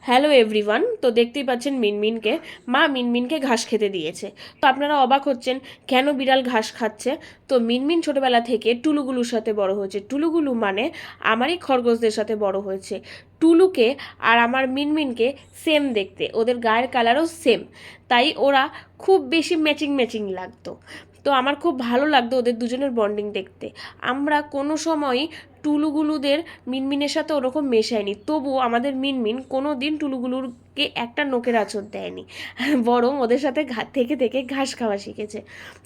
Hello everyone. তো দেখতেই পাচ্ছেন মিনমিনকে মা মিনমিনকে ঘাস খেতে দিয়েছে। তো আপনারা অবাক হচ্ছেন কেন বিড়াল ঘাস খাচ্ছে। তো মিনমিন ছোটবেলা থেকে টুলুগুলুর সাথে বড় হয়েছে। টুলুগুলু মানে আমারই খরগোশদের সাথে বড় হয়েছে। টুলুকে আর আমার মিনমিনকে সেম দেখতে, ওদের গায়ের কালারও সেম, তাই ওরা খুব বেশি ম্যাচিং ম্যাচিং লাগতো। তো আমার খুব ভালো লাগতো ওদের দুজনের বন্ডিং দেখতে। আমরা কোনো সময়ই টুলুগুলুদের মিনমিনের সাথে ওরকম মেশায়নি, তবুও আমাদের মিনমিন কোনো দিন টুলুগুলুরকে একটা নোকের আঁচড় দেয়নি, বরং ওদের সাথে থেকে থেকে ঘাস খাওয়া শিখেছে।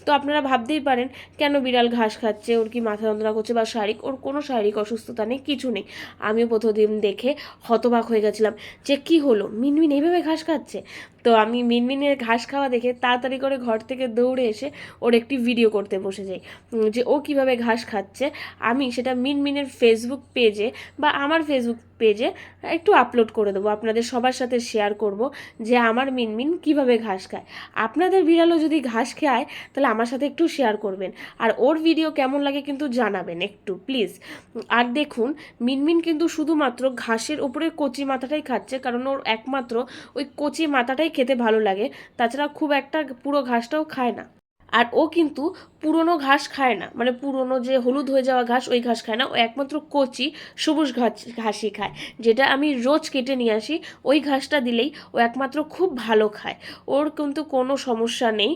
তো আপনারা ভাবতেই পারেন কেন বিড়াল ঘাস খাচ্ছে, ওর কি মাথা যন্ত্রণা করছে বা শারীরিক, ওর কোনো শারীরিক অসুস্থতা নেই, কিছু নেই। আমিও প্রথমদিন দেখে হতবাক হয়ে গেছিলাম যে কি হলো, মিনমিন এইভাবে ঘাস খাচ্ছে। তো আমি মিনমিনের ঘাস খাওয়া দেখে তাড়াতাড়ি করে ঘর থেকে দৌড়ে এসে ওর একটি ভিডিও করতে বসে যাই, যে ও কিভাবে ঘাস খাচ্ছে। আমি সেটা মিনমিনের ফেসবুক পেজে বা আমার ফেসবুক পেজে একটু আপলোড করে দেবো, আপনাদের সবার সাথে শেয়ার করব যে আমার মিনমিন কিভাবে ঘাস খায়। আপনাদের বিড়ালও যদি ঘাস খায় তাহলে আমার সাথে একটু শেয়ার করবেন, আর ওর ভিডিও কেমন লাগে কিন্তু জানাবেন একটু প্লিজ। আর দেখুন, মিনমিন কিন্তু শুধুমাত্র ঘাসের উপরে কচি মাথাটাই খাচ্ছে, কারণ ওর একমাত্র ওই কচি মাথাটাই খেতে ভালো লাগে, তাছাড়া খুব একটা পুরো ঘাসটাও খায় না। আর ও কিন্তু পুরনো ঘাস খায় না, মানে পুরনো যে হলুদ হয়ে যাওয়া ঘাস ওই ঘাস খায় না, ও একমাত্র কচি সবুজ ঘাসই খায়, যেটা আমি রোজ কেটে নিয়ে আসি। ওই ঘাসটা দিলেই ও একমাত্র খুব ভালো খায়। ওর কিন্তু কোনো সমস্যা নেই,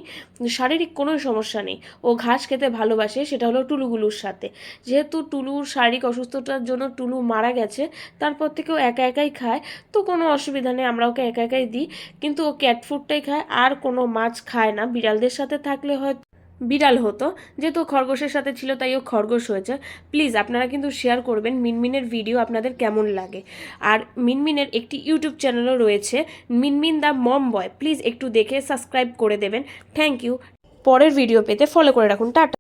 শারীরিক কোনো সমস্যা নেই, ও ঘাস খেতে ভালোবাসে। সেটা হলো টুলুগুলুর সাথে, যেহেতু টুলুর শারীরিক অসুস্থতার জন্য টুলু মারা গেছে, তারপর থেকে ও একা একাই খায়। তো কোনো অসুবিধা নেই, আমরা ওকে একা একাই দিই, কিন্তু ও ক্যাট ফুডটাই খায়, আর কোনো মাছ খায় না। বিড়ালদের সাথে থাকলে হয়তো বিড়াল হতো, যেহেতু খরগোশের সাথে ছিল তাই ও খরগোশ হয়েছে। প্লিজ আপনারা কিন্তু শেয়ার করবেন মিনমিনের ভিডিও আপনাদের কেমন লাগে। আর মিনমিনের একটি ইউটিউব চ্যানেলও রয়েছে, মিনমিন দ্য মম বয়, প্লিজ একটু দেখে সাবস্ক্রাইব করে দেবেন। Thank you. পরের ভিডিও পেতে ফলো করে রাখুন। টাটা।